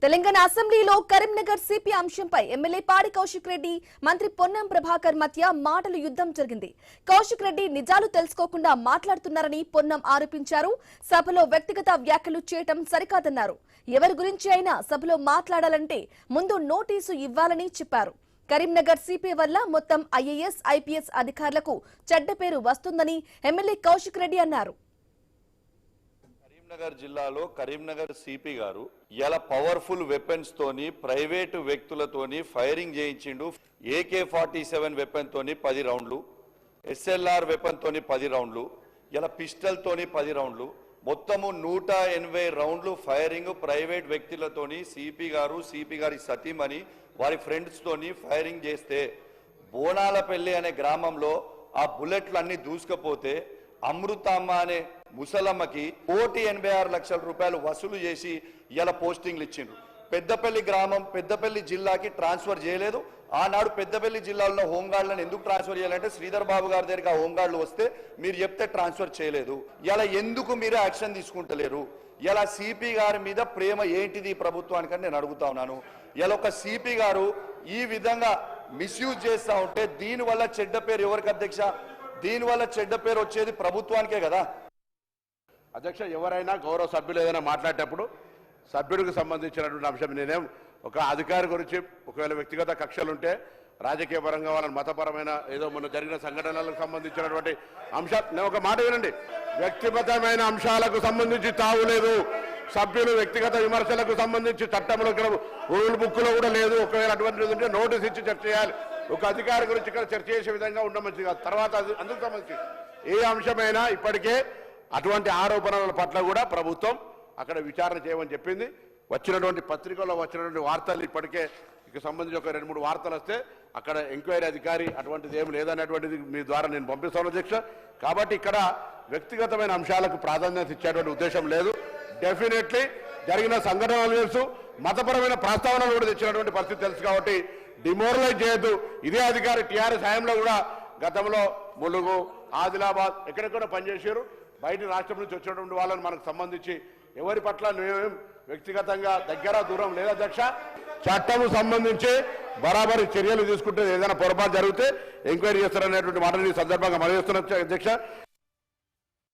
తెలంగాణ అసెంబ్లీలో కరీంనగర్ సిపి అంశంపై ఎమ్మెల్యే పాడి కౌశిక్ రెడ్డి మంత్రి పొన్నం ప్రభాకర్ మధ్య మాటల యుద్ధం జరిగింది. కౌశిక్ రెడ్డి నిజాలు తెలుసుకోకుండా మాట్లాడుతున్నారని పొన్నం ఆరోపించారు. సభలో వ్యక్తిగత వ్యాఖ్యలు చేయటం సరికాదన్నారు. ఎవరి గురించి అయినా సభలో మాట్లాడాలంటే ముందు నోటీసు ఇవ్వాలని చెప్పారు. కరీంనగర్ సిపి వల్ల మొత్తం ఐఏఎస్, ఐపీఎస్ అధికారులకు చెడ్డ పేరు వస్తుందని ఎమ్మెల్యే కౌశిక్ రెడ్డి అన్నారు. కరీంనగర్ జిల్లాలో కరీంనగర్ సిపి గారు ఇలా పవర్ఫుల్ వెపన్స్ తోని ప్రైవేటు వ్యక్తులతోని ఫైరింగ్ చేయించిండు. AK-47 వెపన్ తోని 10 రౌండ్లు, SLR వెపన్ తోని 10 రౌండ్లు, ఇలా పిస్టల్ తోని 10 రౌండ్లు, మొత్తము 180 రౌండ్లు ఫైరింగ్ ప్రైవేట్ వ్యక్తులతోని సిపి గారి సతీమణి వారి ఫ్రెండ్స్ తోని ఫైరింగ్ చేస్తే బోనాలపల్లి అనే గ్రామంలో ఆ బుల్లెట్లు అన్ని దూసుకపోతే అమృతమ్మ అనే ముసలమ్మకి 186 లక్షల రూపాయలు వసూలు చేసి ఇలా పోస్టింగ్లు ఇచ్చిండ్రు. పెద్దపల్లి గ్రామం పెద్దపల్లి జిల్లాకి ట్రాన్స్ఫర్ చేయలేదు. ఆనాడు పెద్దపల్లి జిల్లాలో హోంగార్డులను ఎందుకు ట్రాన్స్ఫర్ చేయాలంటే శ్రీధర్ బాబు గారి దగ్గరికి ఆ హోంగార్డులు వస్తే మీరు చెప్తే ట్రాన్స్ఫర్ చేయలేదు. ఇలా ఎందుకు మీరు యాక్షన్ తీసుకుంటలేరు? ఇలా సిపి గారి మీద ప్రేమ ఏంటిది ప్రభుత్వానికని నేను అడుగుతా ఉన్నాను. ఇలా ఒక సిపి గారు ఈ విధంగా మిస్యూజ్ చేస్తూ ఉంటే దీనివల్ల చెడ్డ పేరు ఎవరికి అధ్యక్ష? దీనివల్ల చెడ్డ పేరు వచ్చేది ప్రభుత్వానికే కదా అధ్యక్ష. ఎవరైనా గౌరవ సభ్యులు ఏదైనా మాట్లాడేటప్పుడు సభ్యుడికి సంబంధించినటువంటి అంశం, నేనేం ఒక అధికారి గురించి ఒకవేళ వ్యక్తిగత కక్షలు ఉంటే రాజకీయ పరంగా వాళ్ళని మతపరమైన ఏదో మొన్న జరిగిన సంఘటనలకు సంబంధించినటువంటి అంశాలు, నేను ఒక మాట వినండి, వ్యక్తిగతమైన అంశాలకు సంబంధించి తావులేదు. సభ్యులు వ్యక్తిగత విమర్శలకు సంబంధించి చట్టంలో రూల్ బుక్ లో కూడా లేదు. ఒకవేళ అటువంటిది ఉంటే నోటీస్ ఇచ్చి చర్చ చేయాలి. ఒక అధికారి గురించి ఇక్కడ చర్చ చేసే విధంగా ఉండడం మంచిది కాదు. తర్వాత అందుకు సంబంధించి ఏ అంశమైనా ఇప్పటికే అటువంటి ఆరోపణల పట్ల కూడా ప్రభుత్వం అక్కడ విచారణ చేయమని చెప్పింది. వచ్చినటువంటి పత్రికల్లో వచ్చినటువంటి వార్తలు ఇప్పటికే ఇక సంబంధించి ఒక 2-3 వార్తలు వస్తే అక్కడ ఎంక్వైరీ అధికారి అటువంటిది ఏమి లేదనేటువంటిది మీ ద్వారా నేను పంపిస్తాను అధ్యక్ష. కాబట్టి ఇక్కడ వ్యక్తిగతమైన అంశాలకు ప్రాధాన్యత ఇచ్చేటువంటి ఉద్దేశం లేదు. డెఫినెట్లీ జరిగిన సంఘటనలు తెలుసు, మతపరమైన ప్రస్తావనలు కూడా తెచ్చినటువంటి పరిస్థితి తెలుసు. కాబట్టి డిమోరలైజ్ చేయొద్దు. ఇదే అధికారి టీఆర్ఎస్ హయాంలో కూడా గతంలో ములుగు, ఆదిలాబాద్ ఎక్కడెక్కడ పనిచేశారు. బయట రాష్ట్రం నుంచి వచ్చినటువంటి వాళ్ళని మనకు సంబంధించి ఎవరి పట్ల మేమేం వ్యక్తిగతంగా దగ్గర దూరం లేదు అధ్యక్ష. చట్టం సంబంధించి బరాబరి చర్యలు తీసుకుంటే ఏదైనా పొరపాటు జరిగితే ఎంక్వైరీ చేస్తారనేటువంటి మాటని ఈ సందర్భంగా మనం చేస్తున్నాం అధ్యక్ష.